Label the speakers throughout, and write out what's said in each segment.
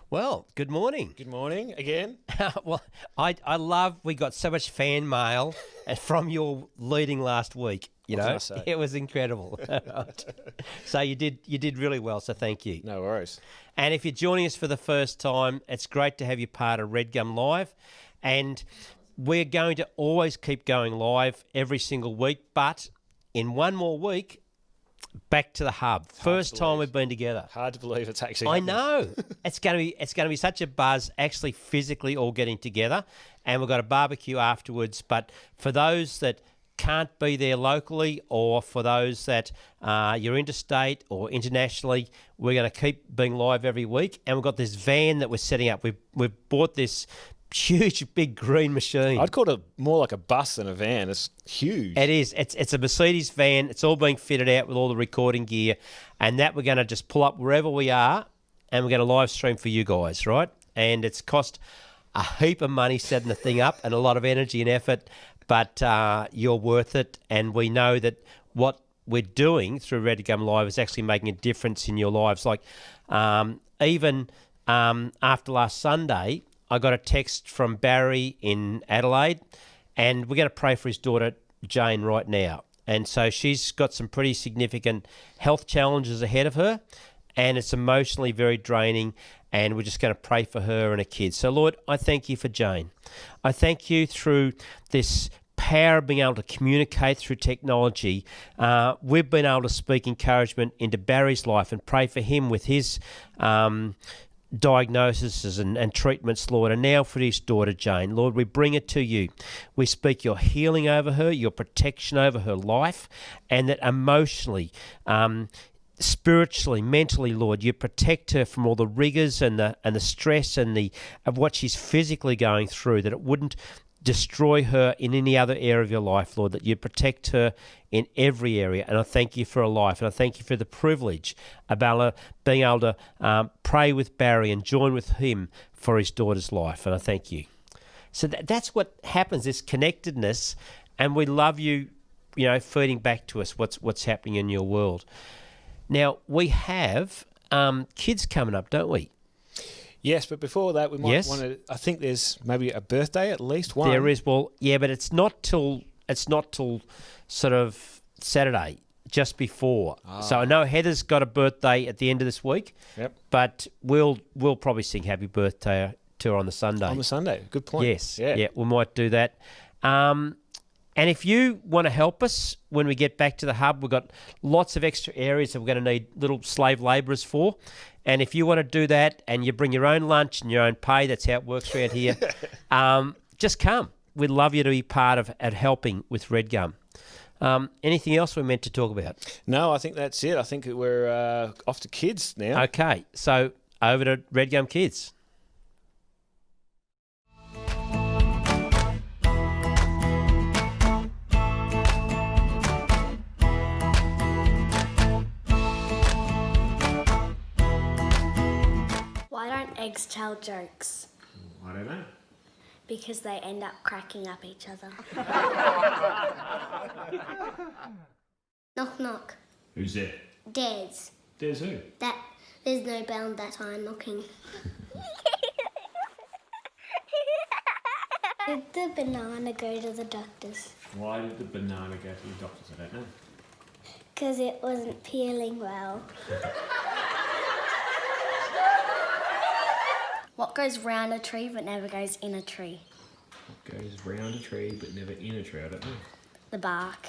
Speaker 1: Well, good morning.
Speaker 2: Good morning again.
Speaker 1: Well, I love we got so much fan mail from your leading last week. You
Speaker 2: What
Speaker 1: know,
Speaker 2: can I say?
Speaker 1: it was incredible. So you did really well. So thank you.
Speaker 2: No worries.
Speaker 1: And if you're joining us for the first time, it's great to have you part of Redgum Live, and we're going to always keep going live every single week. But in one more week, back to the hub. First time we've been together.
Speaker 2: Hard to believe it's actually
Speaker 1: I
Speaker 2: happening.
Speaker 1: know. It's going to be such a buzz actually physically all getting together, and we've got a barbecue afterwards. But for those that can't be there locally, or for those that you're interstate or internationally, we're going to keep being live every week. And we've got this van that we're setting up. We've bought this huge big green machine.
Speaker 2: I'd call it more like a bus than a van. It's huge.
Speaker 1: It is. It's a Mercedes van. It's all being fitted out with all the recording gear, and that we're going to just pull up wherever we are, and we're going to live stream for you guys, right? And it's cost a heap of money setting the thing up and a lot of energy and effort, but you're worth it, and we know that what we're doing through Redgum Live is actually making a difference in your lives. Like even after last Sunday, I got a text from Barry in Adelaide, and we're going to pray for his daughter, Jane, right now. And so she's got some pretty significant health challenges ahead of her, and it's emotionally very draining, and we're just going to pray for her and her kids. So, Lord, I thank you for Jane. I thank you through this power of being able to communicate through technology. We've been able to speak encouragement into Barry's life and pray for him with his diagnoses and treatments, Lord, and now for his daughter Jane. Lord, we bring it to you. We speak your healing over her, your protection over her life, and that emotionally, spiritually, mentally, Lord, you protect her from all the rigors and the stress and of what she's physically going through, that it wouldn't destroy her in any other area of your life, Lord, that you protect her in every area. And I thank you for her life, and I thank you for the privilege about being able to pray with Barry and join with him for his daughter's life, and I thank you. So that's what happens, this connectedness, and we love you, feeding back to us what's happening in your world. Now, we have kids coming up, don't we?
Speaker 2: Yes, but before that, we might want to. I think there's maybe a birthday, at least one.
Speaker 1: There is. Well, yeah, but it's not till sort of Saturday, just before. So I know Heather's got a birthday at the end of this week.
Speaker 2: Yep.
Speaker 1: But we'll probably sing happy birthday to her on the Sunday.
Speaker 2: On the Sunday, good point.
Speaker 1: Yes. Yeah, we might do that. And if you want to help us when we get back to the hub, we've got lots of extra areas that we're going to need little slave labourers for. And if you want to do that and you bring your own lunch and your own pay, that's how it works around here, just come. We'd love you to be part of at helping with Redgum. Anything else we're meant to talk about?
Speaker 2: No, I think that's it. I think we're off to kids now.
Speaker 1: Okay, so over to Redgum Kids.
Speaker 3: Why don't eggs tell jokes?
Speaker 2: I don't know.
Speaker 3: Because they end up cracking up each other. Knock, knock.
Speaker 2: Who's there?
Speaker 3: Des.
Speaker 2: There's who?
Speaker 3: There's no bell that I'm knocking. Did the banana go to the doctor's?
Speaker 2: Why did the banana go to the doctor's? I don't know.
Speaker 3: Because it wasn't peeling well. What goes round a tree but never goes in a tree?
Speaker 2: What goes round a tree but never in a tree? I don't know.
Speaker 3: The bark.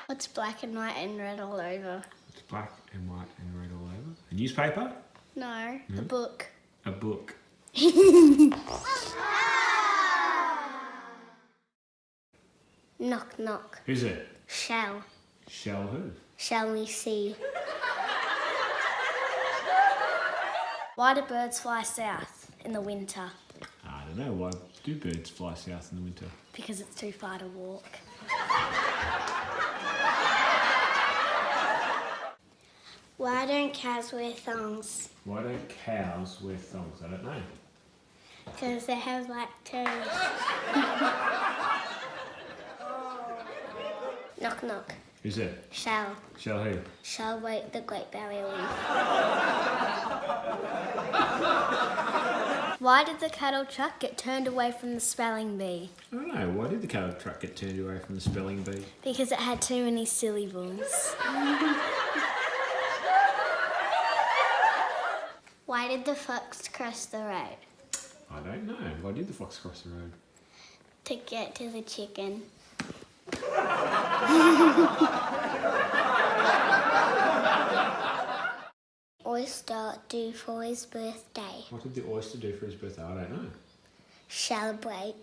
Speaker 3: What's black and white and red all over?
Speaker 2: It's black and white and red all over. A newspaper?
Speaker 3: No, a book.
Speaker 2: A book.
Speaker 3: Knock, knock.
Speaker 2: Who's it?
Speaker 3: Shell.
Speaker 2: Shell who?
Speaker 3: Shall we see? Why do birds fly south in the winter?
Speaker 2: I don't know. Why do birds fly south in the winter?
Speaker 3: Because it's too far to walk. Why don't cows wear thongs?
Speaker 2: Why don't cows wear thongs? I don't know.
Speaker 3: Because they have like toes. Knock, knock.
Speaker 2: Who's that?
Speaker 3: Shell.
Speaker 2: Shell who?
Speaker 3: Shell wait the Great Barrier Reef. Why did the cattle truck get turned away from the spelling bee?
Speaker 2: I don't know. Why did the cattle truck get turned away from the spelling bee?
Speaker 3: Because it had too many syllables. Why did the fox cross the road?
Speaker 2: I don't know. Why did the fox cross the road?
Speaker 3: To get to the chicken. Oyster do for his birthday?
Speaker 2: What did the oyster do for his birthday? I don't know.
Speaker 3: Celebrate.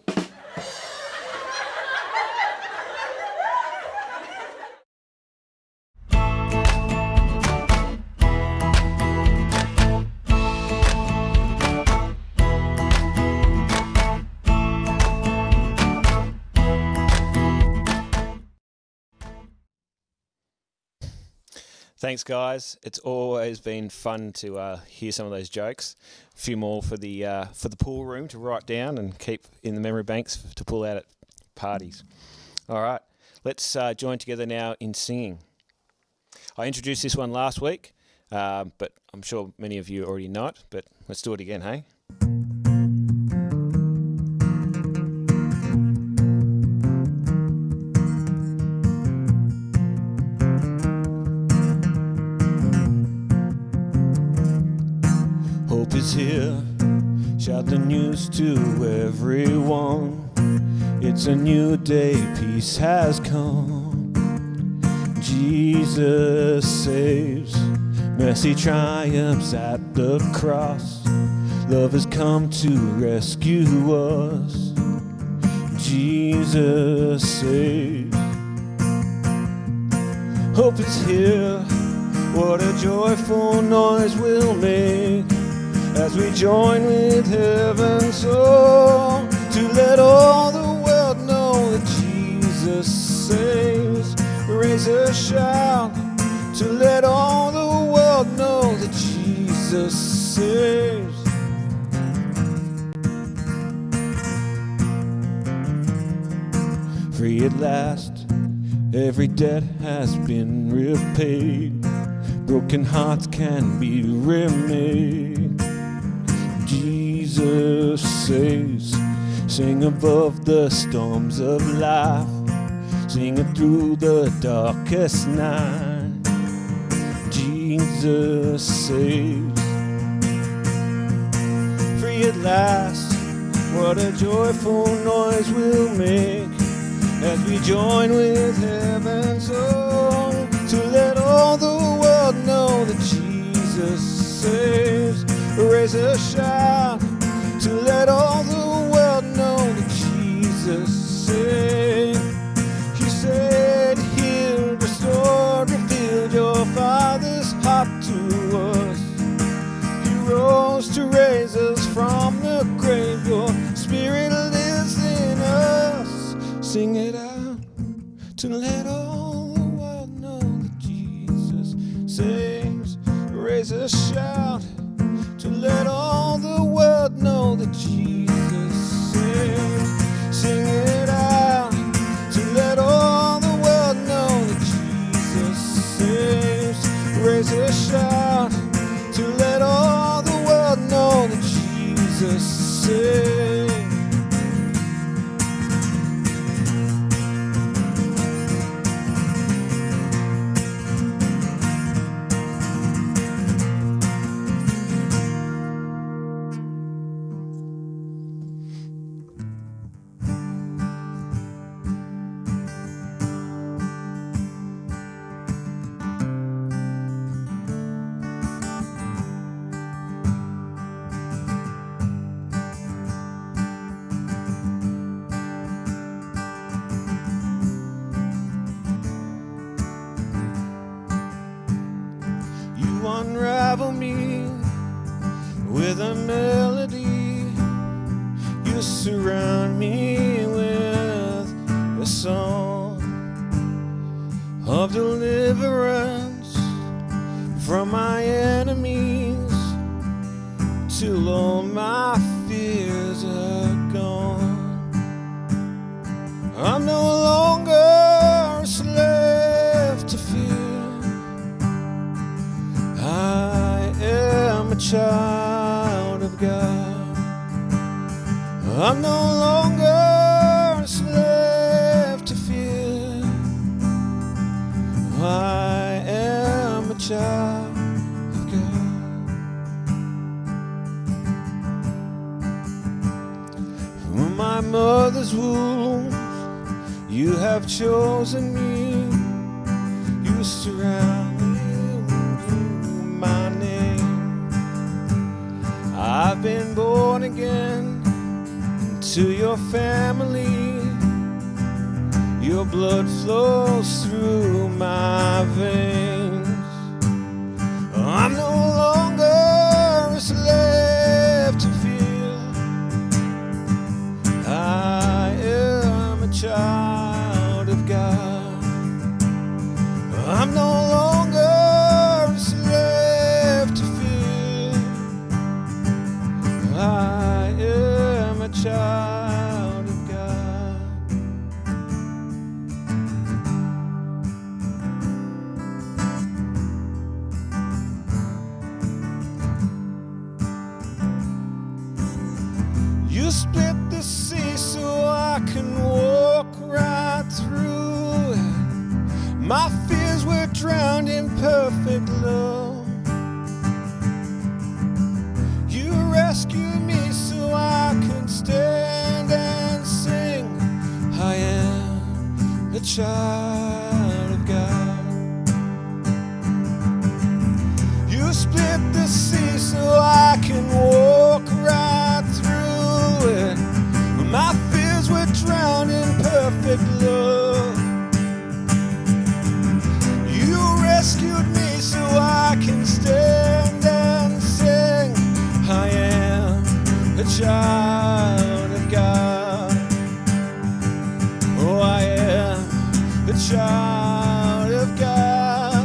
Speaker 2: Thanks, guys. It's always been fun to hear some of those jokes. A few more for the pool room to write down and keep in the memory banks to pull out at parties. All right, let's join together now in singing. I introduced this one last week, but I'm sure many of you already know it. But let's do it again, hey? Hope is here, shout the news to everyone. It's a new day, peace has come. Jesus saves, mercy triumphs at the cross. Love has come to rescue us. Jesus saves. Hope is here, what a joyful noise we'll make as we join with heaven's song to let all the world know that Jesus saves. Raise a shout to let all the world know that Jesus saves. Free at last, every debt has been repaid. Broken hearts can be remade. Jesus saves. Sing above the storms of life, sing it through the darkest night. Jesus saves. Free at last, what a joyful noise we'll make as we join with heaven's song to let all the world know that Jesus saves. Raise a shout to let all the world know that Jesus saves. He said he'll restore, revealed your Father's heart to us. He rose to raise us from the grave. Your Spirit lives in us. Sing it out to let all the world know that Jesus saves. Raise a shout to let all the world know that Jesus saves. Sing it out to let all the world know that Jesus saves. Raise a shout to let all the world know that Jesus saves. Unravel me with a melody. You surround me with a song of deliverance from my enemies till all my fears are gone. I'm no longer a slave I'm no longer a slave to fear. I am a child of God. From my mother's womb, you have chosen me. You surround me with my name. I've been born again to your family. Your blood flows through my veins. I'm no longer a slave to fear. I am a child of God. I'm no longer a slave to fear. I am a child of God. You split the sea so I can walk right through it. My fears were drowned in perfect love. You rescued me so I could stand and sing. I am a child of God. You split the sea so I can walk right through it. My fears were drowned in perfect love. You rescued me so I can stand and sing. I am a child of God. Oh, I am a child of God.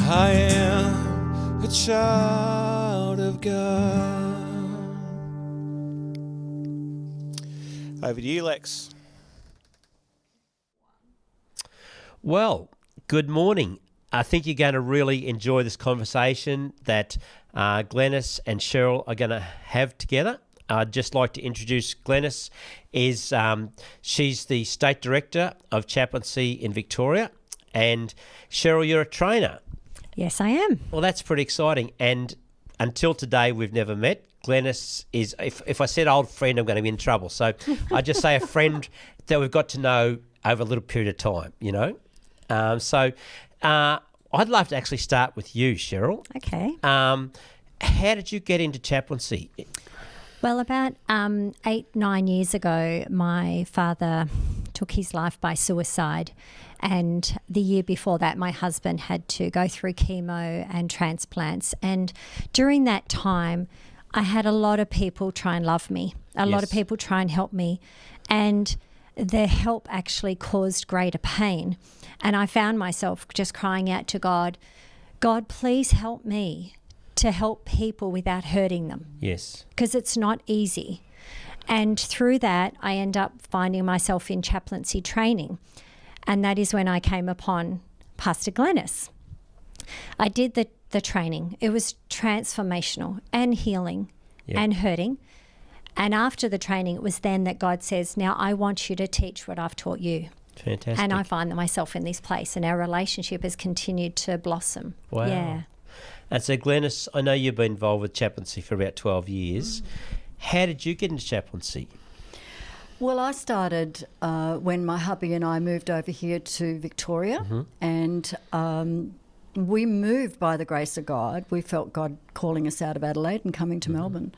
Speaker 2: I am a child of God. Over to you, Lex.
Speaker 1: Well, good morning. I think you're going to really enjoy this conversation that Glenise and Cheryl are going to have together. I'd just like to introduce Glenise. She's the State Director of Chaplaincy in Victoria. And Cheryl, you're a trainer.
Speaker 4: Yes, I am.
Speaker 1: Well, that's pretty exciting. And until today, we've never met. Glenise is, if I said old friend, I'm going to be in trouble. So I just say a friend that we've got to know over a little period of time, you know. I'd love to actually start with you, Cheryl.
Speaker 4: Okay.
Speaker 1: How did you get into chaplaincy?
Speaker 4: Well, about 8-9 years ago, my father took his life by suicide. And the year before that, my husband had to go through chemo and transplants. And during that time, I had a lot of people try and love me, a lot of people try and help me. And their help actually caused greater pain. And I found myself just crying out to God, God, please help me to help people without hurting them.
Speaker 1: Yes.
Speaker 4: Because it's not easy. And through that, I end up finding myself in chaplaincy training. And that is when I came upon Pastor Glenise. I did the training. It was transformational and healing and hurting. And after the training, it was then that God says, now I want you to teach what I've taught you.
Speaker 1: Fantastic.
Speaker 4: And I find myself in this place, and our relationship has continued to blossom.
Speaker 1: Wow.
Speaker 4: Yeah.
Speaker 1: And so, Glenise, I know you've been involved with chaplaincy for about 12 years. How did you get into chaplaincy?
Speaker 5: Well, I started when my hubby and I moved over here to Victoria, and we moved by the grace of God. We felt God calling us out of Adelaide and coming to Melbourne,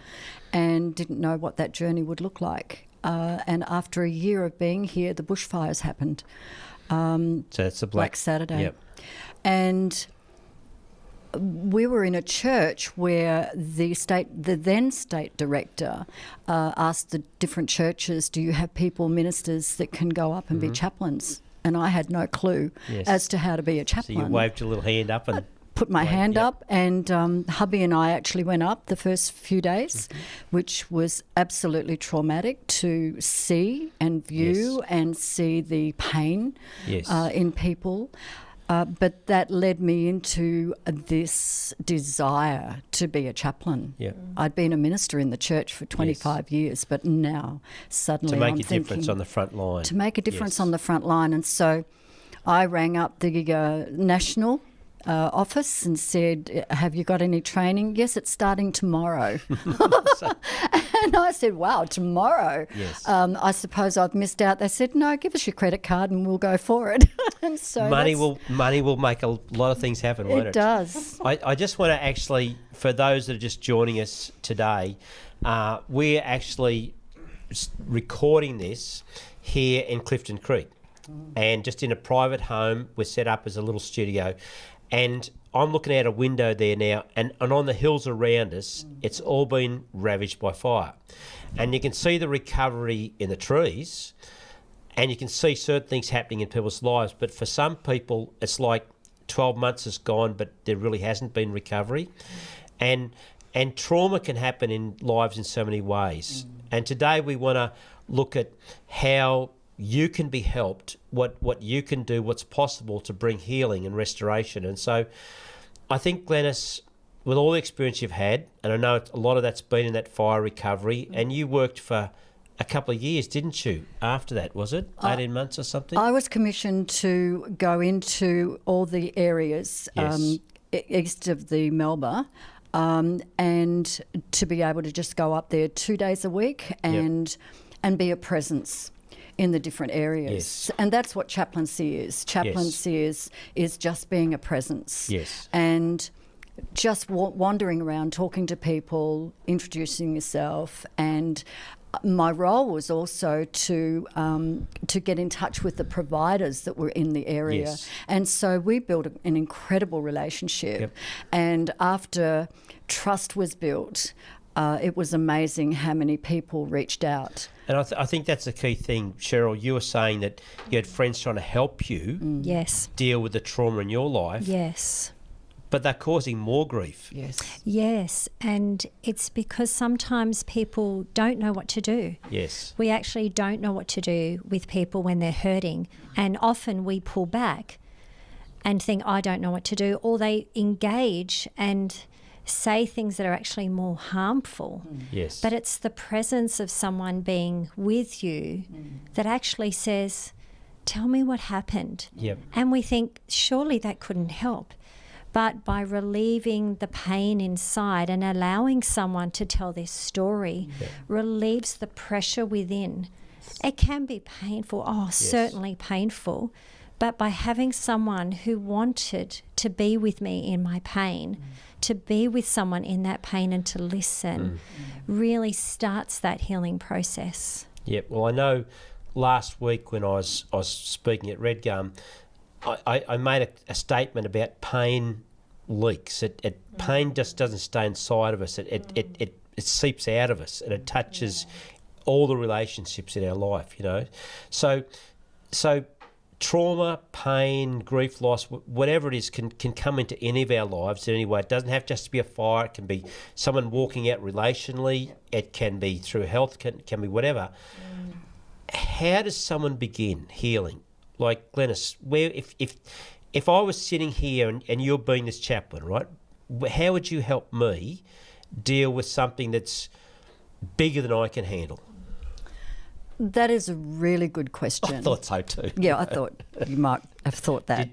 Speaker 5: and didn't know what that journey would look like. And after a year of being here, the bushfires happened.
Speaker 1: So it's a
Speaker 5: Black Saturday.
Speaker 1: Yep.
Speaker 5: And we were in a church where the then state director asked the different churches, do you have people, ministers that can go up and be chaplains? And I had no clue as to how to be a chaplain.
Speaker 1: So you waved your little hand up and
Speaker 5: put my hand up, and hubby and I actually went up the first few days, which was absolutely traumatic to see and view and see the pain in people. But that led me into this desire to be a chaplain.
Speaker 1: Yeah.
Speaker 5: I'd been a minister in the church for 25 years, but now suddenly
Speaker 1: To make
Speaker 5: I'm
Speaker 1: a difference
Speaker 5: thinking,
Speaker 1: on the front line.
Speaker 5: to make a difference
Speaker 1: Yes.
Speaker 5: on the front line. And so I rang up the national office and said, have you got any training? Yes, it's starting tomorrow. And I said, wow, tomorrow?
Speaker 1: Yes.
Speaker 5: I suppose I've missed out. They said, no, give us your credit card and we'll go for it. And so
Speaker 1: Money will make a lot of things happen, won't it?
Speaker 5: It does.
Speaker 1: I just want to actually, for those that are just joining us today, we're actually recording this here in Clifton Creek, and just in a private home. We're set up as a little studio, and I'm looking out a window there now, and on the hills around us, it's all been ravaged by fire. And you can see the recovery in the trees, and you can see certain things happening in people's lives. But for some people, it's like 12 months has gone, but there really hasn't been recovery. And trauma can happen in lives in so many ways. And today we want to look at how you can be helped, what you can do, what's possible to bring healing and restoration. And so I think, Glenise, with all the experience you've had, and I know a lot of that's been in that fire recovery, and you worked for a couple of years, didn't you, after that, was it? 18 months or something?
Speaker 5: I was commissioned to go into all the areas
Speaker 1: Yes.
Speaker 5: east of the Melba, and to be able to just go up there 2 days a week and be a presence in the different areas.
Speaker 1: Yes.
Speaker 5: And that's what chaplaincy is. Chaplaincy is just being a presence.
Speaker 1: Yes.
Speaker 5: And just wandering around, talking to people, introducing yourself. And my role was also to get in touch with the providers that were in the area.
Speaker 1: Yes.
Speaker 5: And so we built an incredible relationship.
Speaker 1: Yep.
Speaker 5: And after trust was built, it was amazing how many people reached out.
Speaker 1: And I think that's the key thing, Cheryl. You were saying that you had friends trying to help you
Speaker 4: Yes.
Speaker 1: deal with the trauma in your life,
Speaker 4: Yes.
Speaker 1: but they're causing more grief.
Speaker 5: Yes.
Speaker 4: Yes. And it's because sometimes people don't know what to do.
Speaker 1: Yes.
Speaker 4: We actually don't know what to do with people when they're hurting. And often we pull back and think, I don't know what to do. Or they engage and say things that are actually more harmful.
Speaker 1: Yes.
Speaker 4: But it's the presence of someone being with you that actually says, tell me what happened.
Speaker 1: Yep.
Speaker 4: And we think, surely that couldn't help. But by relieving the pain inside and allowing someone to tell their story relieves the pressure within. It can be painful, certainly painful, but by having someone who wanted to be with me in my pain, to be with someone in that pain and to listen really starts that healing process.
Speaker 1: Yep. Well, I know last week when I was speaking at Redgum, I made a statement about pain leaks. Pain just doesn't stay inside of us. It seeps out of us, and it touches all the relationships in our life. You know, so trauma, pain, grief, loss, whatever it is, can come into any of our lives in any way. It doesn't have just to be a fire. It can be someone walking out relationally. It can be through health. Can be whatever. How does someone begin healing? Like, Glenise, where if I was sitting here and you're being this chaplain, right, how would you help me deal with something that's bigger than I can handle?
Speaker 5: That is a really good question.
Speaker 1: I thought so too.
Speaker 5: Yeah, I thought you might have thought that.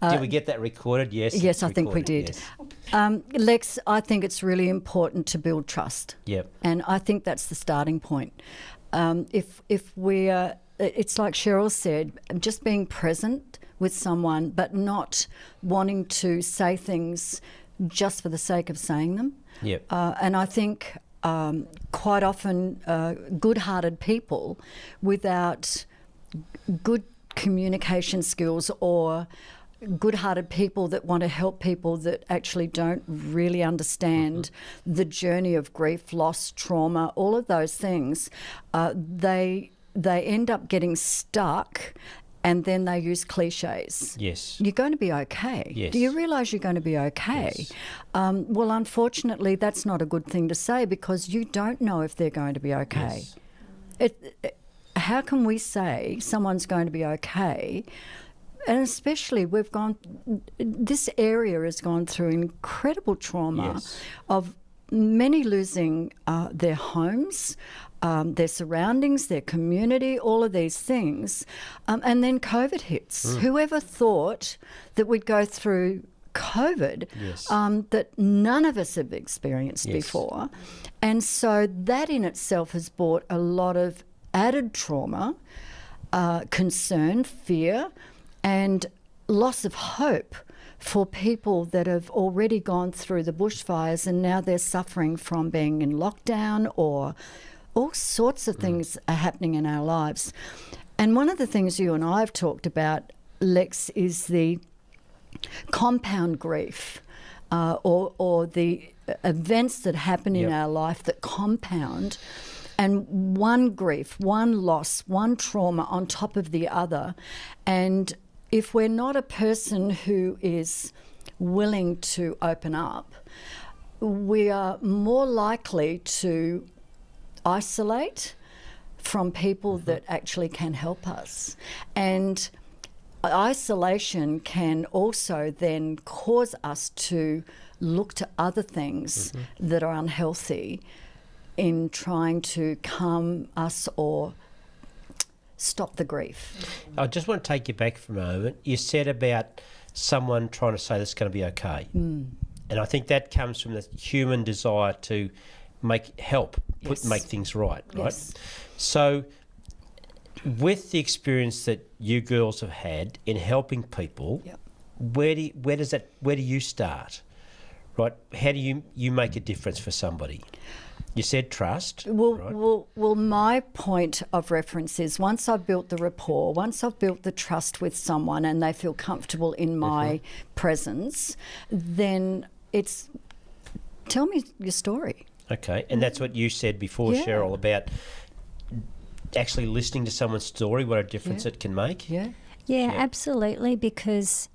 Speaker 1: Did we get that recorded? Yes.
Speaker 5: Yes, I
Speaker 1: it's
Speaker 5: think we
Speaker 1: recorded,
Speaker 5: did.
Speaker 1: yes.
Speaker 5: Lex, I think it's really important to build trust.
Speaker 1: Yep.
Speaker 5: And I think that's the starting point. If we're, it's like Cheryl said, just being present with someone, but not wanting to say things just for the sake of saying them.
Speaker 1: Yep.
Speaker 5: And I think quite often good-hearted people without good communication skills, or good-hearted people that want to help people that actually don't really understand the journey of grief, loss, trauma, all of those things, they end up getting stuck, and then they use cliches.
Speaker 1: Yes.
Speaker 5: You're going to be okay.
Speaker 1: Yes.
Speaker 5: Do you realise you're going to be okay?
Speaker 1: Yes.
Speaker 5: Well, unfortunately, that's not a good thing to say, because you don't know if they're going to be okay.
Speaker 1: Yes.
Speaker 5: How can we say someone's going to be okay and especially this area has gone through incredible trauma
Speaker 1: Yes.
Speaker 5: of many losing their homes, their surroundings, their community, all of these things. And then COVID hits. Whoever thought that we'd go through COVID
Speaker 1: Yes.
Speaker 5: that none of us have experienced
Speaker 1: Yes.
Speaker 5: before? And so that in itself has brought a lot of added trauma, concern, fear, and loss of hope for people that have already gone through the bushfires and now they're suffering from being in lockdown, or all sorts of things are happening in our lives. And one of the things you and I have talked about, Lex, is the compound grief, or the events that happen in
Speaker 1: Yep.
Speaker 5: our life that compound, and one grief, one loss, one trauma on top of the other. And if we're not a person who is willing to open up, we are more likely to isolate from people that actually can help us. And isolation can also then cause us to look to other things that are unhealthy in trying to calm us or stop the grief.
Speaker 1: I just want to take you back for a moment. You said about someone trying to say this is going to be okay. And I think that comes from the human desire to make things right, right?
Speaker 5: Yes.
Speaker 1: So with the experience that you girls have had in helping people,
Speaker 5: Yep.
Speaker 1: where do you start? Right? How do you make a difference for somebody? You said trust. right?
Speaker 5: Well, my point of reference is once I've built the rapport, once I've built the trust with someone and they feel comfortable in my presence, then it's tell me your story.
Speaker 1: Okay, and that's what you said before,
Speaker 5: Yeah.
Speaker 1: Cheryl, about actually listening to someone's story, what a difference
Speaker 5: Yeah.
Speaker 1: it can make.
Speaker 5: Yeah.
Speaker 4: Yeah,
Speaker 1: Yeah.
Speaker 4: absolutely, because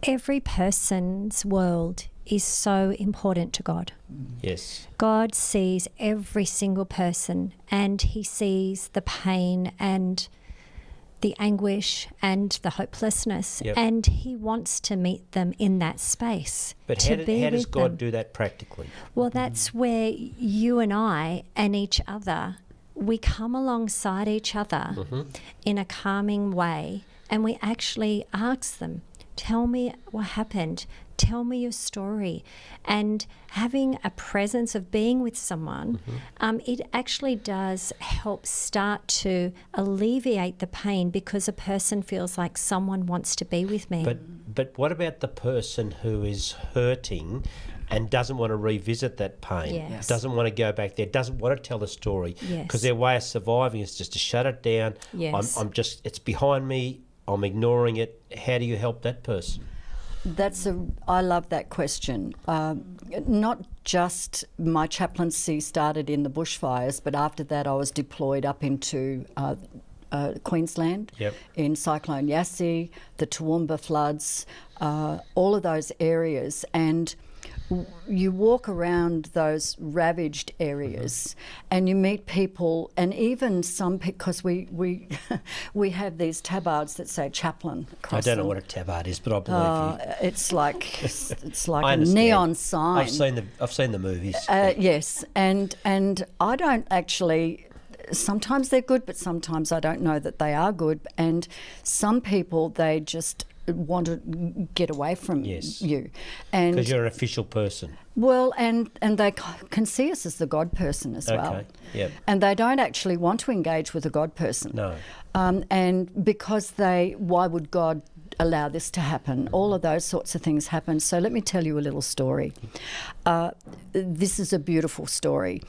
Speaker 4: every person's world is so important to God.
Speaker 1: Yes.
Speaker 4: God sees every single person, and he sees the pain and the anguish and the hopelessness,
Speaker 1: Yep.
Speaker 4: and he wants to meet them in that space.
Speaker 1: But
Speaker 4: to
Speaker 1: how
Speaker 4: be
Speaker 1: does
Speaker 4: with
Speaker 1: God
Speaker 4: them.
Speaker 1: do that practically?
Speaker 4: Well, that's where you and I and each other, we come alongside each other in a calming way, and we actually ask them, tell me what happened, tell me your story. And having a presence of being with someone, it actually does help start to alleviate the pain, because a person feels like someone wants to be with me.
Speaker 1: But what about the person who is hurting and doesn't want to revisit that pain,
Speaker 4: Yes.
Speaker 1: doesn't want to go back there, doesn't want to tell the story,
Speaker 4: Yes.
Speaker 1: because their way of surviving is just to shut it down.
Speaker 4: Yes.
Speaker 1: It's behind me, I'm ignoring it. How do you help that person?
Speaker 5: I love that question. Not just my chaplaincy started in the bushfires, but after that I was deployed up into Queensland,
Speaker 1: Yep.
Speaker 5: in Cyclone Yassi, the Toowoomba floods, all of those areas. And you walk around those ravaged areas and you meet people, and even some, because we we have these tabards that say chaplain across
Speaker 1: I don't know
Speaker 5: them.
Speaker 1: what a tabard is, but I believe you.
Speaker 5: It's like
Speaker 1: I
Speaker 5: a
Speaker 1: understand.
Speaker 5: neon sign.
Speaker 1: I've seen the movies.
Speaker 5: Yes, and I don't actually. Sometimes they're good, but sometimes I don't know that they are good. And some people, they just want to get away from
Speaker 1: Yes.
Speaker 5: you, and
Speaker 1: Because you're an official person.
Speaker 5: well, and they can see us as the God person as well.
Speaker 1: Okay, yep.
Speaker 5: And they don't actually want to engage with a God person.
Speaker 1: No.
Speaker 5: And because why would God allow this to happen? All of those sorts of things happen. So let me tell you a little story. This is a beautiful story.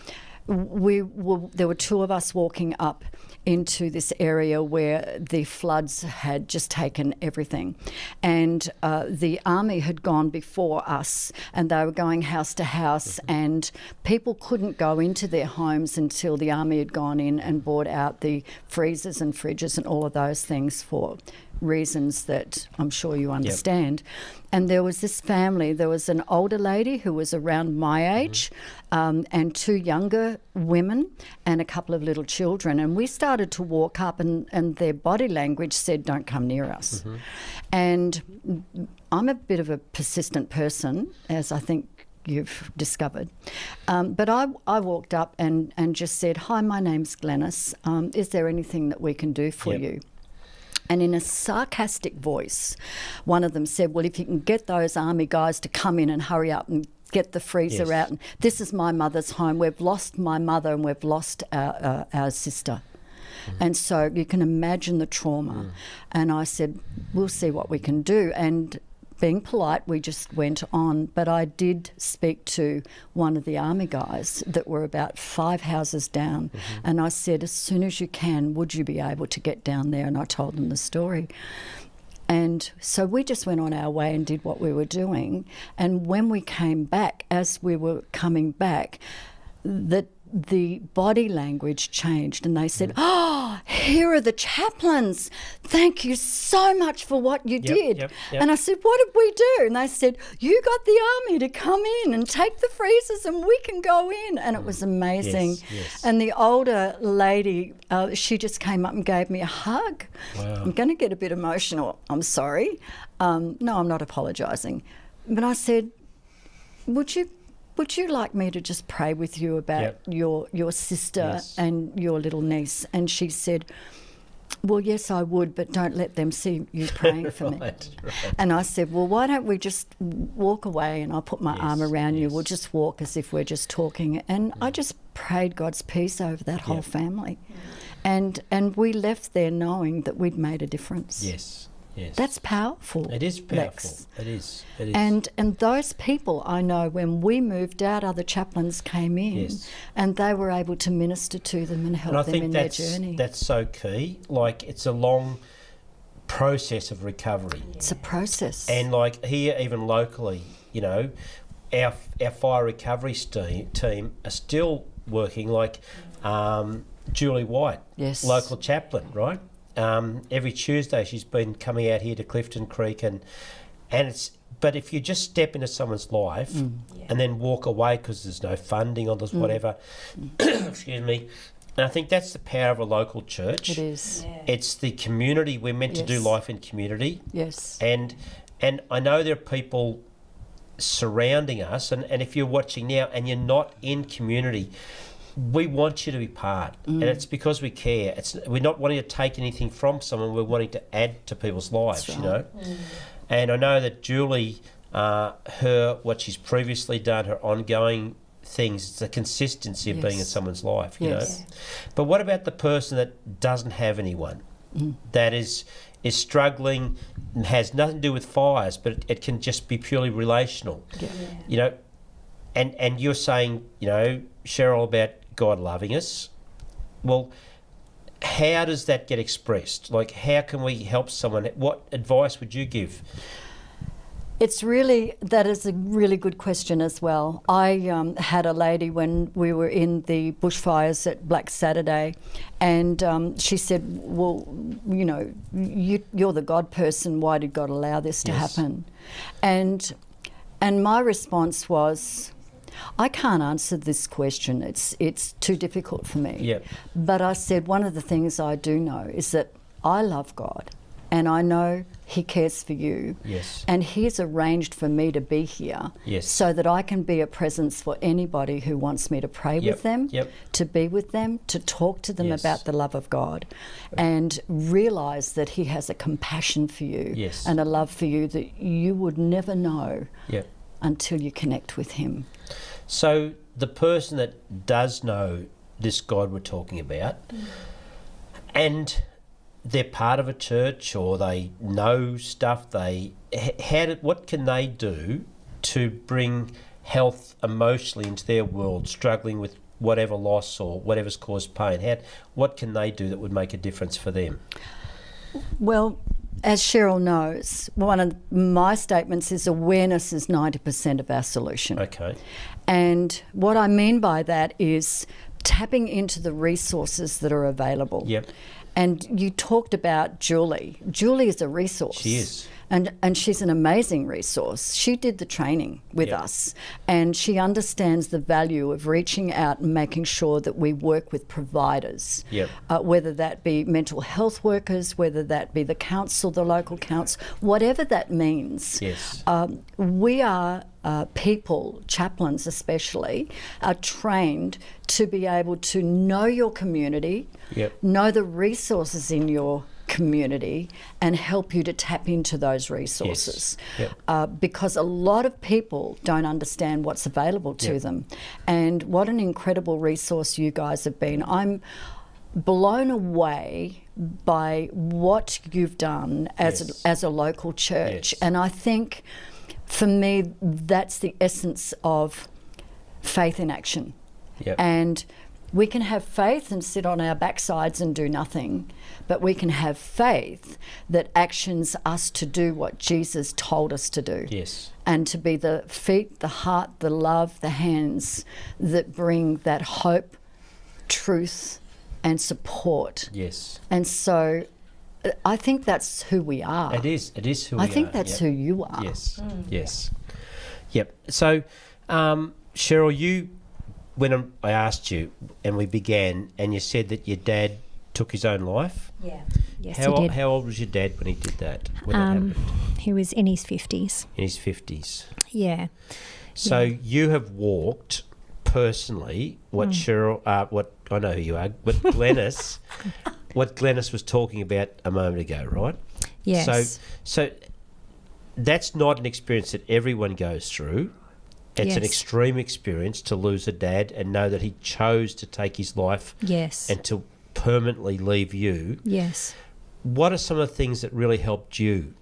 Speaker 5: There were two of us walking up into this area where the floods had just taken everything, and the army had gone before us, and they were going house to house, and people couldn't go into their homes until the army had gone in and bought out the freezers and fridges and all of those things for reasons that I'm sure you understand. And there was this family. There was an older lady who was around my age, and 2 younger women and a couple of little children. And we started to walk up, and their body language said, "Don't come near us." And I'm a bit of a persistent person, as I think you've discovered. But I walked up and just said, "Hi, my name's Glenise. Is there anything that we can do for you?" And in a sarcastic voice, one of them said, "Well, if you can get those army guys to come in and hurry up and get the freezer out. And this is my mother's home. We've lost my mother and we've lost our sister." And so you can imagine the trauma. And I said, "We'll see what we can do." And being polite, we just went on. But I did speak to one of the army guys that were about 5 houses down. And I said, "As soon as you can, would you be able to get down there?" And I told them the story. And so we just went on our way and did what we were doing. And when we came back, as we were coming back, the body language changed, and they said, "Oh, here are the chaplains. Thank you so much for what you did." And I said, "What did we do?" And they said, "You got the army to come in and take the freezers and we can go in." And it was amazing. And the older lady, she just came up and gave me a hug. I'm going to get a bit emotional. I'm sorry. No, I'm not apologising. But I said, would you like me to just pray with you about your sister and your little niece? And she said, "Well, yes, I would, but don't let them see you praying for me." And I said, "Well, why don't we just walk away and I'll put my arm around you. We'll just walk as if we're just talking." And I just prayed God's peace over that whole family. And we left there knowing that we'd made a difference.
Speaker 1: Yes.
Speaker 5: That's powerful.
Speaker 1: It is powerful.
Speaker 5: Lex.
Speaker 1: It is.
Speaker 5: And those people, I know, when we moved out, other chaplains came in and they were able to minister to them and help them in their journey.
Speaker 1: That's so key. Like, it's a long process of recovery.
Speaker 5: It's a process.
Speaker 1: And like here, even locally, you know, our fire recovery team are still working. Like Julie White, local chaplain, right? Every Tuesday she's been coming out here to Clifton Creek, and it's. But if you just step into someone's life and then walk away because there's no funding or there's whatever, excuse me. And I think that's the power of a local church.
Speaker 5: It is.
Speaker 1: It's the community. We're meant to do life in community.
Speaker 5: Yes.
Speaker 1: And I know there are people surrounding us, and if you're watching now and you're not in community, we want you to be part, and it's because we care. We're not wanting to take anything from someone. We're wanting to add to people's lives, you know. And I know that Julie, what she's previously done, her ongoing things, it's the consistency of being in someone's life, you know. But what about the person that doesn't have anyone, that is struggling, and has nothing to do with fires, but it can just be purely relational, you know. And you're saying, you know, Cheryl, about God loving us. Well, how does that get expressed? Like, how can we help someone? What advice would you give?
Speaker 5: That is a really good question as well. I had a lady when we were in the bushfires at Black Saturday, and she said, "Well, you know, you're the God person. Why did God allow this to happen?" And my response was, I can't answer this question. It's too difficult for me. But I said, one of the things I do know is that I love God, and I know He cares for you. And He's arranged for me to be here so that I can be a presence for anybody who wants me to pray with them, to be with them, to talk to them about the love of God, and realise that He has a compassion for you and a love for you that you would never know until you connect with Him.
Speaker 1: So the person that does know this God we're talking about, and they're part of a church or they know stuff, what can they do to bring health emotionally into their world, struggling with whatever loss or whatever's caused pain? What can they do that would make a difference for them?
Speaker 5: Well, as Cheryl knows, one of my statements is awareness is 90% of our solution.
Speaker 1: Okay.
Speaker 5: And what I mean by that is tapping into the resources that are available. And you talked about Julie. Julie is a resource.
Speaker 1: She is.
Speaker 5: And she's an amazing resource. She did the training with us, and she understands the value of reaching out and making sure that we work with providers, whether that be mental health workers, whether that be the council, the local council, whatever that means.
Speaker 1: Yes.
Speaker 5: We are people, chaplains especially, are trained to be able to know your community, know the resources in your community, and help you to tap into those resources. Because a lot of people don't understand what's available to them. And what an incredible resource you guys have been. I'm blown away by what you've done as a local church. And I think for me that's the essence of faith in action. And we can have faith and sit on our backsides and do nothing, but we can have faith that actions us to do what Jesus told us to do. And to be the feet, the heart, the love, the hands that bring that hope, truth, and support. And so I think that's who we are.
Speaker 1: It is who we are.
Speaker 5: I think that's who you are.
Speaker 1: So, Cheryl, you, when I asked you and we began, and you said that your dad took his own life.
Speaker 4: Yes, he did.
Speaker 1: How old was your dad when he did that? When that happened?
Speaker 4: He was in his 50s.
Speaker 1: In his 50s.
Speaker 4: So
Speaker 1: you have walked personally what Cheryl, what I know who you are, what Glenise, what Glenise was talking about a moment ago, right?
Speaker 4: Yes.
Speaker 1: So that's not an experience that everyone goes through. It's an extreme experience to lose a dad and know that he chose to take his life and to permanently leave you. What are some of the things that really helped you?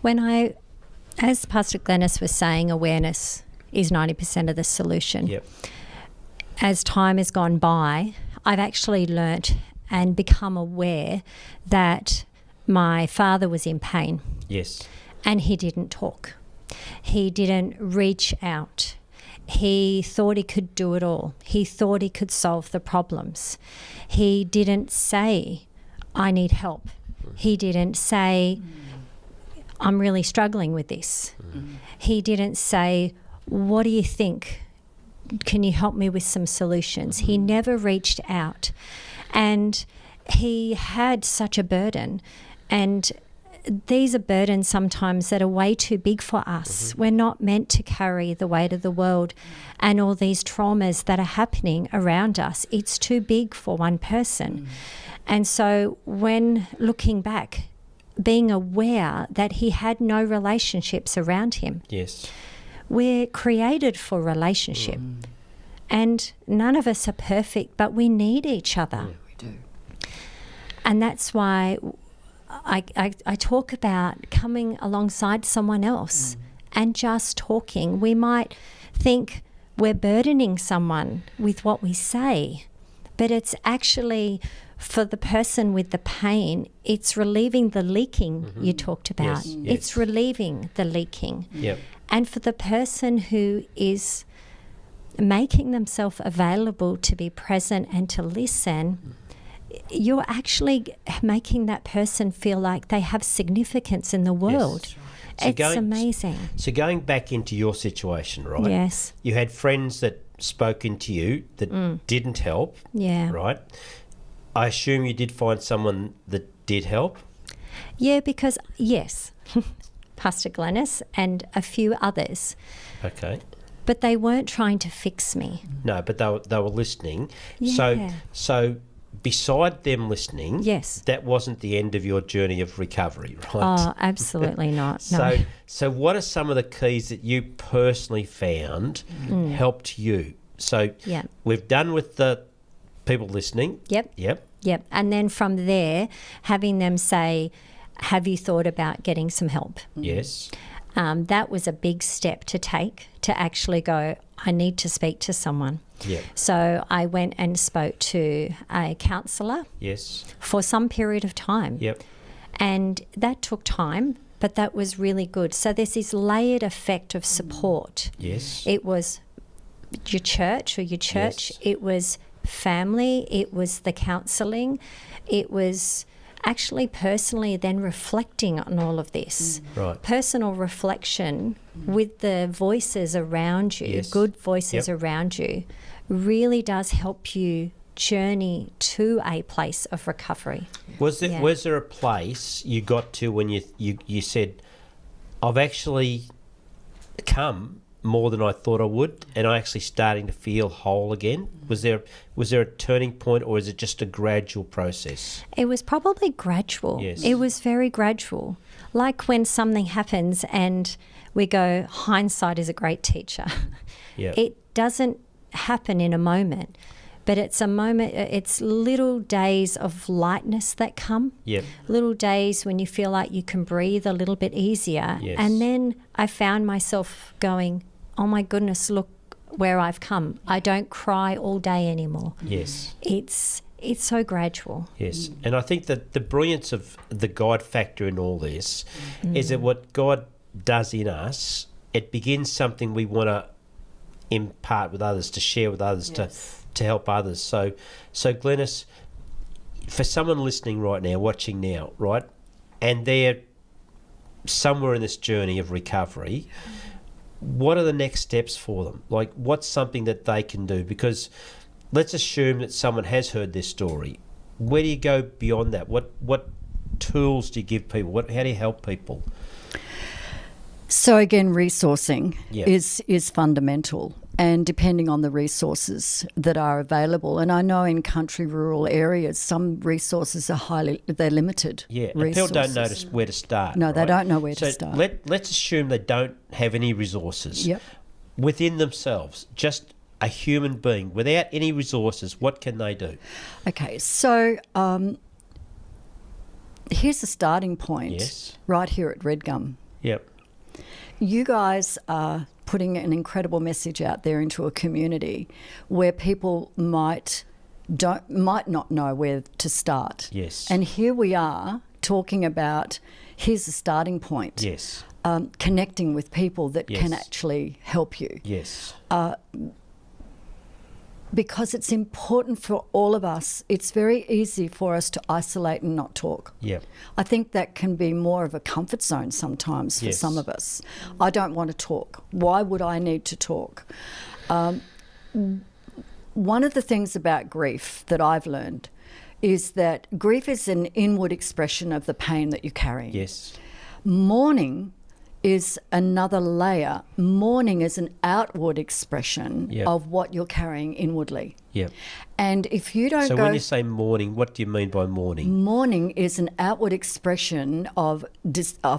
Speaker 4: As Pastor Glenise was saying, awareness is 90% of the solution. As time has gone by, I've actually learnt and become aware that my father was in pain. And he didn't talk. He didn't reach out. He thought he could do it all. He thought he could solve the problems. He didn't say, I need help. He didn't say, I'm really struggling with this. He didn't say, what do you think? Can you help me with some solutions? He never reached out. And he had such a burden. And these are burdens sometimes that are way too big for us. We're not meant to carry the weight of the world and all these traumas that are happening around us. It's too big for one person. And so when looking back, being aware that he had no relationships around him. We're created for relationship. And none of us are perfect, but we need each other.
Speaker 5: We do.
Speaker 4: And that's why I talk about coming alongside someone else and just talking. We might think we're burdening someone with what we say, but it's actually for the person with the pain, it's relieving the leaking you talked about. It's relieving the leaking. And for the person who is making themselves available to be present and to listen, you're actually making that person feel like they have significance in the world. It's amazing.
Speaker 1: So going back into your situation, right? You had friends that spoke into you that didn't help, right? I assume you did find someone that did help?
Speaker 4: Because, Pastor Glenise and a few others. But they weren't trying to fix me.
Speaker 1: No, but they were listening. So beside them listening, that wasn't the end of your journey of recovery, right?
Speaker 4: Oh, absolutely not. No.
Speaker 1: So what are some of the keys that you personally found helped you? So we've done with the people listening.
Speaker 4: And then from there, having them say, have you thought about getting some help? That was a big step to take, to actually go, I need to speak to someone. So I went and spoke to a counsellor for some period of time. And that took time, but that was really good. So there's this layered effect of support. It was your church. It was family, it was the counselling, it was actually personally then reflecting on all of this.
Speaker 1: Right.
Speaker 4: Personal reflection with the voices around you,
Speaker 1: Yes.
Speaker 4: good voices
Speaker 1: Yep.
Speaker 4: around you, really does help you journey to a place of recovery.
Speaker 1: Was there
Speaker 4: Yeah.
Speaker 1: was there a place you got to when you said, I've actually come more than I thought I would, and I'm actually starting to feel whole again? Was there a turning point, or is it just a gradual process?
Speaker 4: It was probably gradual.
Speaker 1: Yes.
Speaker 4: It was very gradual. Like when something happens and we go, hindsight is a great teacher.
Speaker 1: Yeah.
Speaker 4: It doesn't happen in a moment, but it's a moment, it's little days of lightness that come.
Speaker 1: Yep.
Speaker 4: Little days when you feel like you can breathe a little bit easier.
Speaker 1: Yes.
Speaker 4: And then I found myself going, oh my goodness, look where I've come. I don't cry all day anymore.
Speaker 1: Yes.
Speaker 4: It's so gradual.
Speaker 1: Yes. And I think that the brilliance of the God factor in all this is that what God does in us, it begins something we want to impart with others, to share with others, to help others. So Glenise, for someone listening right now, watching now, right, and they're somewhere in this journey of recovery, what are the next steps for them? Like, what's something that they can do? Because let's assume that someone has heard this story. Where do you go beyond that? What tools do you give people? How do you help people?
Speaker 5: So again, resourcing
Speaker 1: Yeah.
Speaker 5: is fundamental, and depending on the resources that are available. And I know in country, rural areas, some resources are they're limited.
Speaker 1: Yeah, and people don't know where to start.
Speaker 5: No, they
Speaker 1: right?
Speaker 5: don't know where to
Speaker 1: So
Speaker 5: start.
Speaker 1: let's assume they don't have any resources
Speaker 5: Yep.
Speaker 1: within themselves, just a human being without any resources. What can they do?
Speaker 5: Okay, so here's the starting point.
Speaker 1: Yes.
Speaker 5: Right here at Redgum.
Speaker 1: Yep.
Speaker 5: You guys are putting an incredible message out there into a community where people might not know where to start.
Speaker 1: Yes.
Speaker 5: And here we are talking about, here's the starting point.
Speaker 1: Yes.
Speaker 5: Connecting with people that can
Speaker 1: Yes.
Speaker 5: actually help you.
Speaker 1: Yes.
Speaker 5: Because it's important for all of us. It's very easy for us to isolate and not talk.
Speaker 1: Yep.
Speaker 5: I think that can be more of a comfort zone sometimes for
Speaker 1: Yes.
Speaker 5: some of us. I don't want to talk. Why would I need to talk? One of the things about grief that I've learned is that grief is an inward expression of the pain that you're carrying.
Speaker 1: Yes.
Speaker 5: Mourning is another layer. Mourning is an outward expression
Speaker 1: Yep.
Speaker 5: of what you're carrying inwardly.
Speaker 1: Yep.
Speaker 5: And if you don't
Speaker 1: So
Speaker 5: go...
Speaker 1: when you say mourning, what do you mean by mourning?
Speaker 5: Mourning is an outward expression of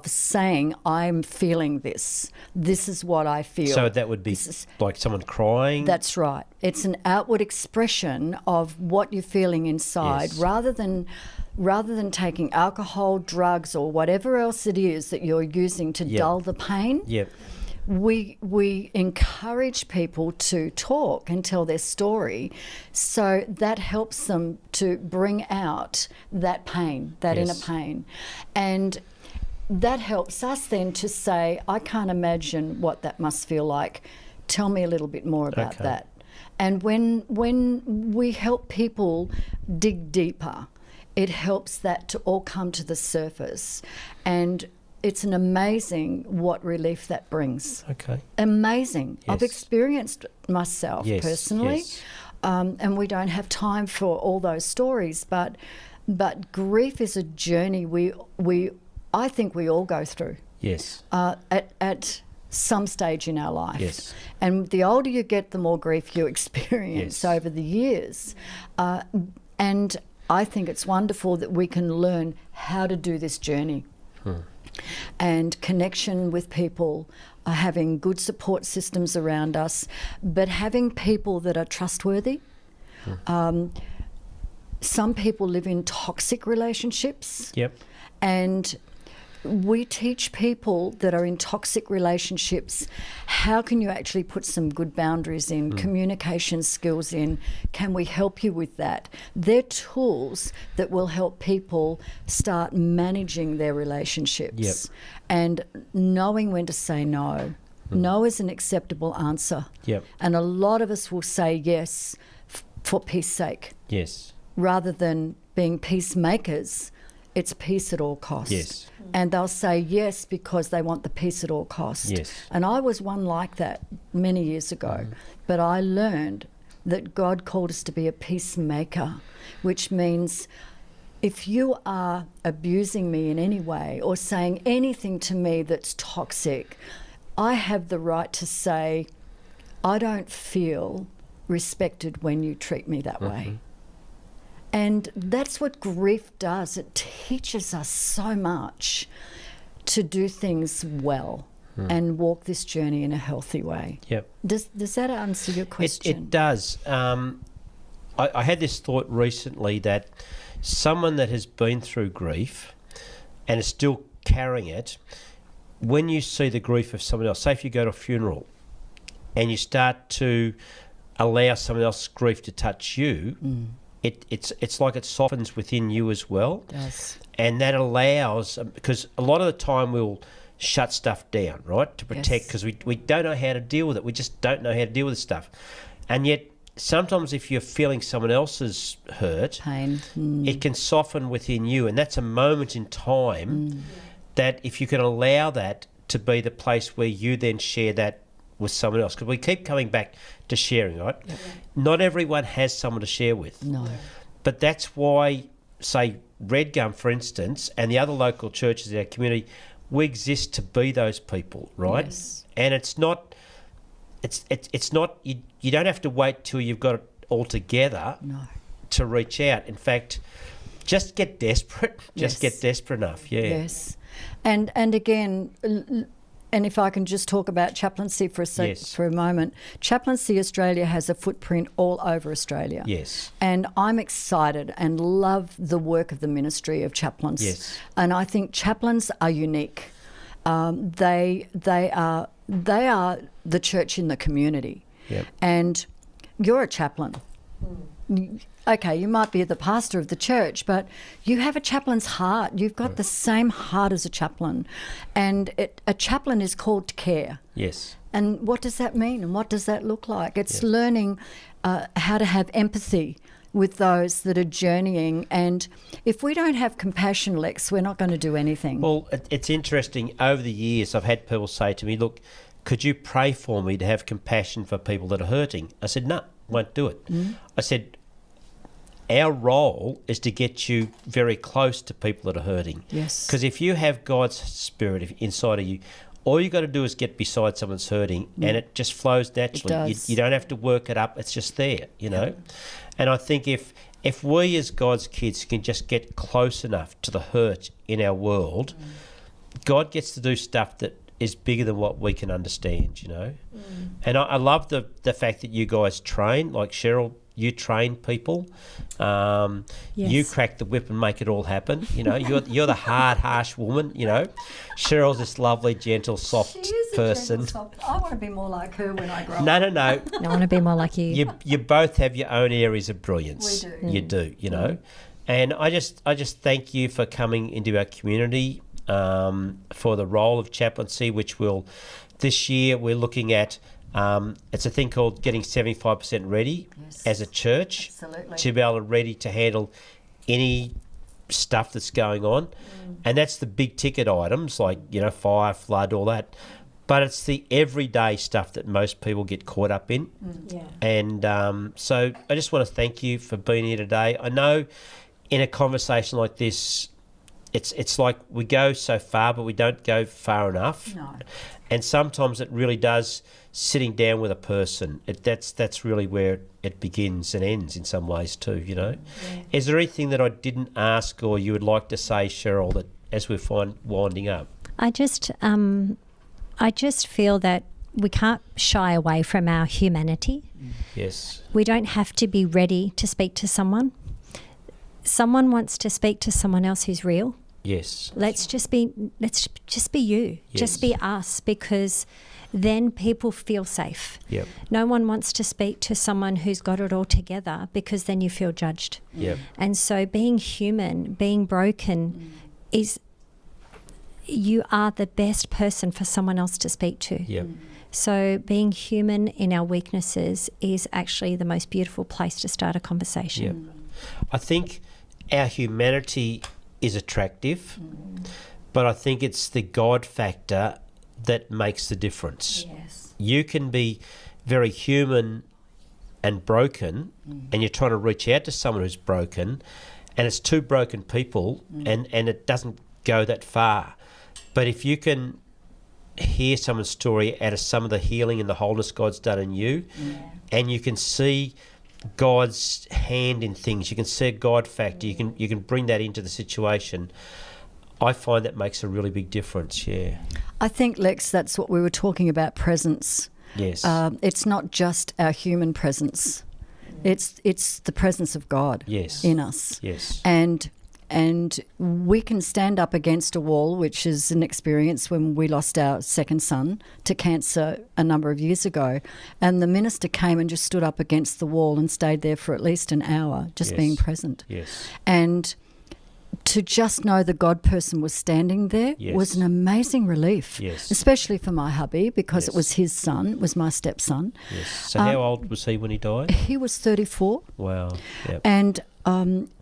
Speaker 5: saying, I'm feeling this. This is what I feel.
Speaker 1: So that would be like someone crying?
Speaker 5: That's right. It's an outward expression of what you're feeling inside,
Speaker 1: Yes.
Speaker 5: rather than taking alcohol, drugs, or whatever else it is that you're using to
Speaker 1: Yep.
Speaker 5: dull the pain.
Speaker 1: Yep.
Speaker 5: We encourage people to talk and tell their story, so that helps them to bring out that pain, that
Speaker 1: Yes.
Speaker 5: inner pain. And that helps us then to say, I can't imagine what that must feel like. Tell me a little bit more about
Speaker 1: Okay.
Speaker 5: that. And when we help people dig deeper, it helps that to all come to the surface. And it's an amazing what relief that brings.
Speaker 1: Okay.
Speaker 5: Amazing. I've
Speaker 1: Yes.
Speaker 5: experienced myself
Speaker 1: Yes,
Speaker 5: personally,
Speaker 1: yes.
Speaker 5: and we don't have time for all those stories. But grief is a journey I think we all go through
Speaker 1: Yes.
Speaker 5: at some stage in our life.
Speaker 1: Yes.
Speaker 5: And the older you get, the more grief you experience
Speaker 1: Yes.
Speaker 5: over the years. And I think it's wonderful that we can learn how to do this journey. And connection with people, having good support systems around us, but having people that are trustworthy. Some people live in toxic relationships.
Speaker 1: Yep.
Speaker 5: And we teach people that are in toxic relationships, how can you actually put some good boundaries in, communication skills in? Can we help you with that? They're tools that will help people start managing their relationships.
Speaker 1: Yep.
Speaker 5: And knowing when to say no. No is an acceptable answer.
Speaker 1: Yep.
Speaker 5: And a lot of us will say yes for peace sake.
Speaker 1: Yes.
Speaker 5: Rather than being peacemakers, it's peace at all cost.
Speaker 1: Yes.
Speaker 5: And they'll say yes because they want the peace at all cost.
Speaker 1: Yes.
Speaker 5: And I was one like that many years ago. But I learned that God called us to be a peacemaker, which means if you are abusing me in any way or saying anything to me that's toxic, I have the right to say, I don't feel respected when you treat me that way. And that's what grief does. It teaches us so much to do things well and walk this journey in a healthy way.
Speaker 1: Yep.
Speaker 5: Does that answer your question?
Speaker 1: It does. I had this thought recently that someone that has been through grief and is still carrying it, when you see the grief of someone else, say if you go to a funeral and you start to allow someone else's grief to touch you, it's like it softens within you as well.
Speaker 5: It does.
Speaker 1: And that allows, because a lot of the time we'll shut stuff down, right, to protect, because we don't know how to deal with it. We just don't know how to deal with this stuff. And yet sometimes if you're feeling someone else's hurt,
Speaker 5: Pain.
Speaker 1: it can soften within you. And that's a moment in time that if you can allow that to be the place where you then share that with someone else, because we keep coming back to sharing, right? Yep. Not everyone has someone to share with.
Speaker 5: No.
Speaker 1: But that's why, say, Redgum, for instance, and the other local churches in our community, we exist to be those people, right?
Speaker 5: Yes.
Speaker 1: And it's not, you don't have to wait till you've got it all together to reach out. In fact, just get desperate. Just get desperate enough, yeah.
Speaker 5: Yes. And again, and if I can just talk about chaplaincy for a moment, Chaplaincy Australia has a footprint all over Australia.
Speaker 1: Yes.
Speaker 5: And I'm excited and love the work of the ministry of chaplains.
Speaker 1: Yes.
Speaker 5: And I think chaplains are unique. They are the church in the community.
Speaker 1: Yep.
Speaker 5: And you're a chaplain. Okay, you might be the pastor of the church, but you have a chaplain's heart. You've got the same heart as a chaplain. And a chaplain is called to care.
Speaker 1: Yes.
Speaker 5: And what does that mean? And what does that look like? It's learning how to have empathy with those that are journeying. And if we don't have compassion, Lex, we're not going to do anything.
Speaker 1: Well, it's interesting. Over the years, I've had people say to me, look, could you pray for me to have compassion for people that are hurting? I said, no, won't do it. I said, our role is to get you very close to people that are hurting.
Speaker 5: Yes.
Speaker 1: Because if you have God's spirit inside of you, all you got to do is get beside someone's hurting and it just flows naturally.
Speaker 5: It does.
Speaker 1: You don't have to work it up. It's just there, you know. And I think if we as God's kids can just get close enough to the hurt in our world, God gets to do stuff that is bigger than what we can understand, you know. And I love the fact that you guys train, like Cheryl, you train people. You crack the whip and make it all happen. You know, you're the hard, harsh woman. You know, Cheryl's this lovely, gentle, soft person.
Speaker 5: I want to be more like her when I grow up.
Speaker 1: No.
Speaker 4: I want to be more like you.
Speaker 1: You both have your own areas of brilliance.
Speaker 5: We do.
Speaker 1: You do. You know, and I just thank you for coming into our community for the role of chaplaincy, which this year we're looking at. It's a thing called getting 75% ready as a church.
Speaker 5: Absolutely.
Speaker 1: To be able to ready to handle any stuff that's going on. And that's the big ticket items like, you know, fire, flood, all that. But it's the everyday stuff that most people get caught up in. And so I just want to thank you for being here today. I know in a conversation like this, it's like we go so far, but we don't go far enough.
Speaker 5: No.
Speaker 1: And sometimes it really does, sitting down with a person, that's really where it begins and ends in some ways too, you know. Is there anything that I didn't ask or you would like to say, Cheryl, that as we're winding up?
Speaker 4: I just feel that we can't shy away from our humanity.
Speaker 1: Yes.
Speaker 4: We don't have to be ready to speak to someone. Someone wants to speak to someone else who's real.
Speaker 1: Yes.
Speaker 4: Let's just be you.
Speaker 1: Yes.
Speaker 4: Just be us, because then people feel safe.
Speaker 1: Yep.
Speaker 4: No one wants to speak to someone who's got it all together, because then you feel judged.
Speaker 1: Yep.
Speaker 4: And so being human, being broken you are the best person for someone else to speak to.
Speaker 1: Yep.
Speaker 4: So being human in our weaknesses is actually the most beautiful place to start a conversation.
Speaker 1: I think our humanity is attractive, but I think it's the God factor that makes the difference.
Speaker 5: Yes.
Speaker 1: You can be very human and broken, and you're trying to reach out to someone who's broken, and it's two broken people, and it doesn't go that far. But if you can hear someone's story out of some of the healing and the wholeness God's done in you, and you can see God's hand in things, you can see a God factor, you can bring that into the situation, I find that makes a really big difference.
Speaker 5: I think, Lex, that's what we were talking about, presence.
Speaker 1: Yes.
Speaker 5: It's not just our human presence. It's the presence of God in us.
Speaker 1: Yes.
Speaker 5: And we can stand up against a wall, which is an experience when we lost our second son to cancer a number of years ago. And the minister came and just stood up against the wall and stayed there for at least an hour, just being present.
Speaker 1: Yes.
Speaker 5: And to just know the God person was standing there was an amazing relief, especially for my hubby, because it was his son, it was my stepson.
Speaker 1: Yes. So how old was he when he died?
Speaker 5: He was 34.
Speaker 1: Wow. Yep.
Speaker 5: And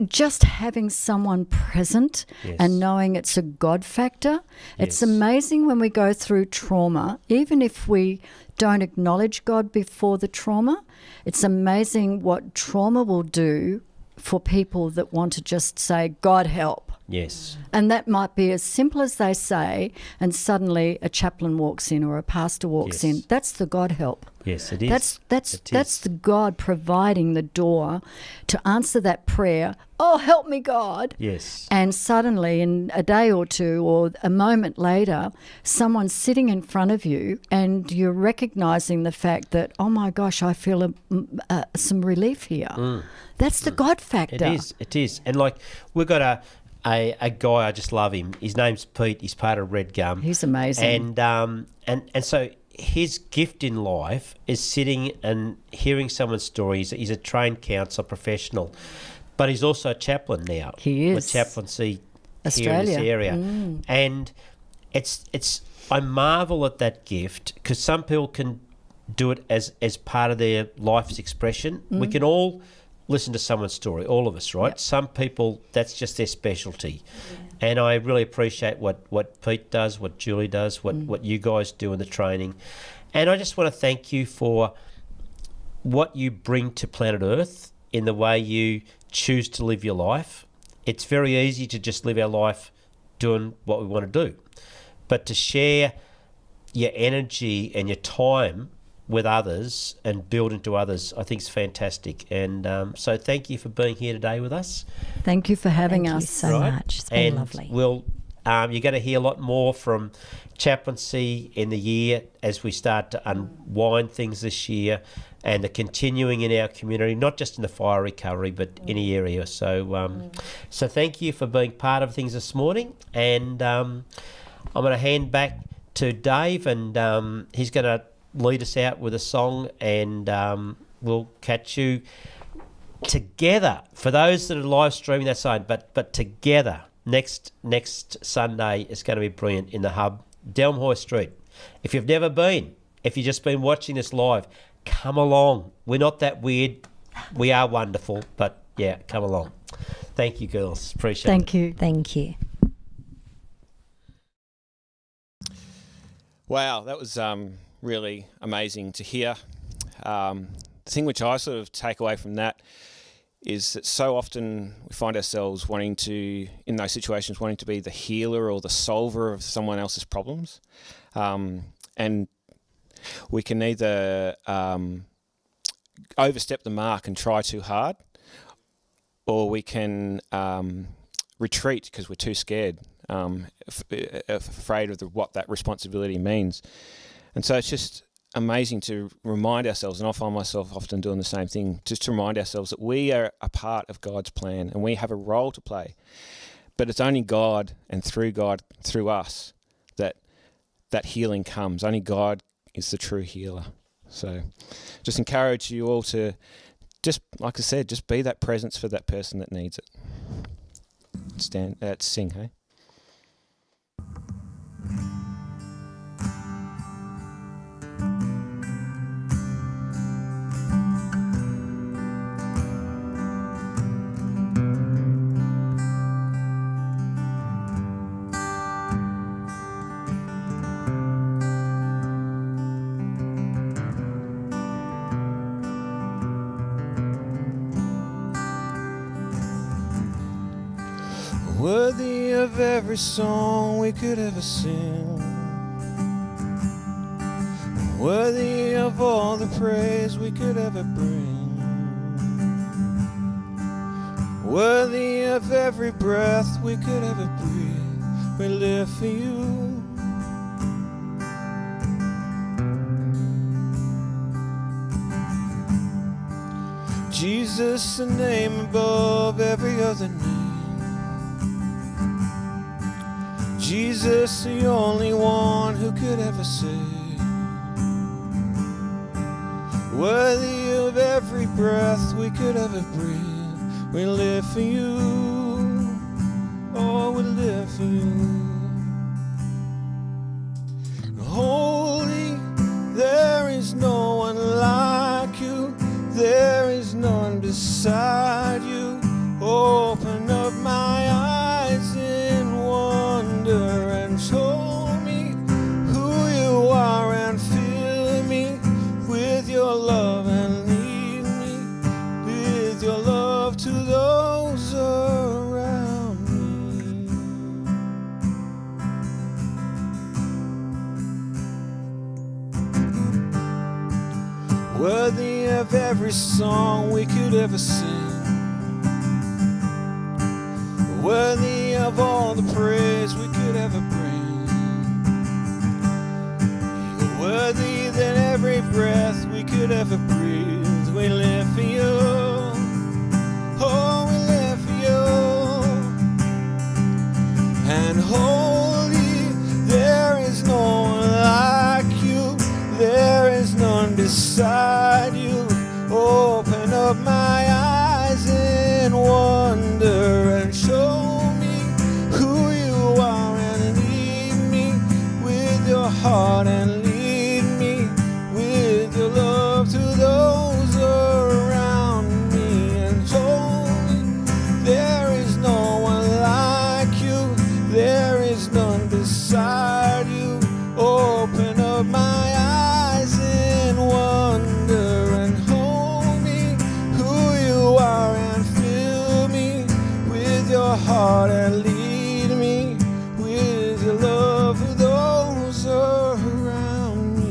Speaker 5: just having someone present and knowing it's a God factor, it's amazing when we go through trauma, even if we don't acknowledge God before the trauma, it's amazing what trauma will do for people that want to just say, God help.
Speaker 1: Yes.
Speaker 5: And that might be as simple as they say, and suddenly a chaplain walks in or a pastor walks in. That's the God help.
Speaker 1: Yes, it is.
Speaker 5: That's the God providing the door to answer that prayer. Oh, help me, God.
Speaker 1: Yes.
Speaker 5: And suddenly in a day or two or a moment later, someone's sitting in front of you and you're recognising the fact that, oh my gosh, I feel some relief here. That's the God factor.
Speaker 1: It is. And like, we've got a guy, I just love him. His name's Pete. He's part of Redgum.
Speaker 5: He's amazing.
Speaker 1: And so his gift in life is sitting and hearing someone's story. He's a trained counsellor, professional, but he's also a chaplain now.
Speaker 5: He is.
Speaker 1: With Chaplaincy
Speaker 5: Australia.
Speaker 1: Here in this area. And it's I marvel at that gift, because some people can do it as part of their life's expression. We can all listen to someone's story, all of us, right? Yep. Some people, that's just their specialty. And I really appreciate what Pete does, what Julie does, what you guys do in the training. And I just want to thank you for what you bring to planet Earth in the way you choose to live your life. It's very easy to just live our life doing what we want to do. But to share your energy and your time with others and build into others, I think is fantastic. And so thank you for being here today with us.
Speaker 5: Thank you for having us.
Speaker 4: Thank you so much. It's been lovely.
Speaker 1: We'll, you're going to hear a lot more from Chaplaincy in the year as we start to unwind things this year, and the continuing in our community, not just in the fire recovery, but any area. So so thank you for being part of things this morning. And I'm going to hand back to Dave, and he's going to lead us out with a song, and we'll catch you together. For those that are live streaming, that's fine, but together next Sunday is going to be brilliant in the Hub, Delmhoy Street. If you've never been, if you've just been watching this live, come along. We're not that weird. We are wonderful, but yeah, come along. Thank you, girls. Appreciate it.
Speaker 5: Thank you.
Speaker 4: Thank you.
Speaker 2: Wow, that was really amazing to hear. The thing which I sort of take away from that is that so often we find ourselves wanting to, in those situations, wanting to be the healer or the solver of someone else's problems. And we can either overstep the mark and try too hard, or we can retreat because we're too scared, afraid of what that responsibility means. And so it's just amazing to remind ourselves, and I find myself often doing the same thing, just to remind ourselves that we are a part of God's plan and we have a role to play. But it's only God, and through God, through us, that healing comes. Only God is the true healer. So just encourage you all to just, like I said, just be that presence for that person that needs it. Sing, hey? of every song we could ever sing, worthy of all the praise we could ever bring, worthy of every breath we could ever breathe. We live for you. Jesus, the name above every other name. Jesus, the only one who could ever save. Worthy of every breath we could ever breathe. We live for you. Oh, we live for you. Holy, there is no one like you. There is none beside you. Open up my eyes in wonder and show me who you are, and fill me with your love, and lead me with your love to those around me. Worthy of every song we could ever sing, worthy of all the praise we could ever bring. You're worthy than every breath we could ever breathe. We live for you. Oh, we live for you. And holy, there is no one like you. There is none beside you. Open up my eyes in wonder and show me who you are, and lead me with your heart, and lead me with your love to those around me. And show me there is no one like you. There is none beside you. Open up my eyes in wonder and hold me who you are, and fill me with your heart, and lead me with your love for those around me.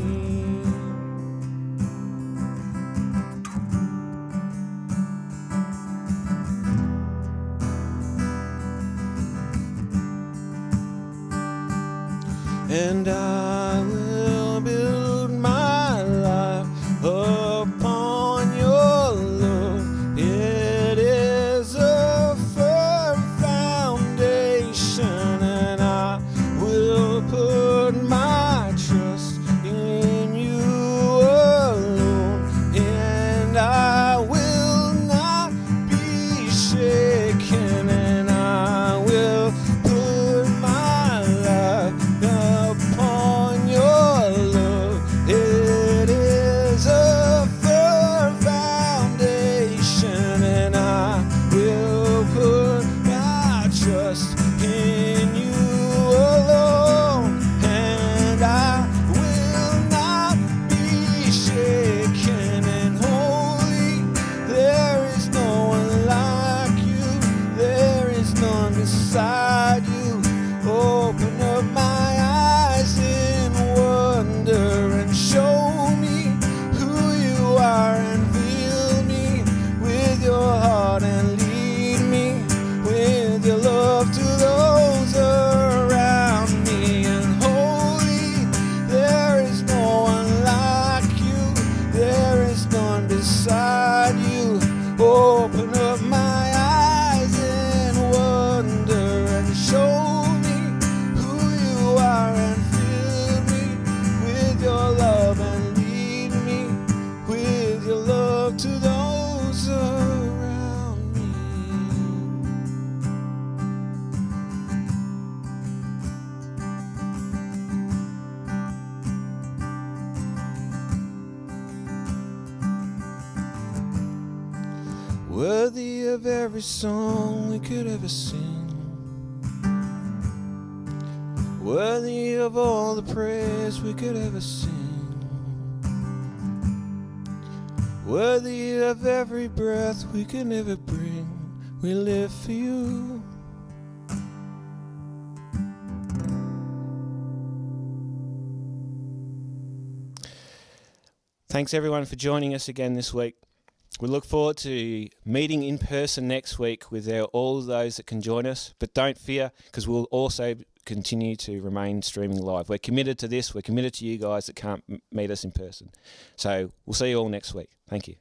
Speaker 2: And I will build my life upon your love. It is a firm foundation, and I will put my trust in you alone. And I will not be shaken, and I will put my life upon your love. It is a firm foundation, and I will put my trust in you alone. And I will not be shaken. And holy, there is no one like you. There is none beside you. Open up my eyes in wonder and show me who you are, and fill me with your heart, and lead me with your love to those around me. And holy, there is no one like you. There is none beside you. Open up my eyes in wonder and show me who you are, and fill me with your love, and lead me with your love to those around me. Worthy of every song we could ever sing, worthy of all the praise we could ever sing, worthy of every breath we could never bring. We live for you. Thanks everyone for joining us again this week. We look forward to meeting in person next week with all those that can join us. But don't fear, because we'll also continue to remain streaming live. We're committed to this. We're committed to you guys that can't meet us in person. So we'll see you all next week. Thank you.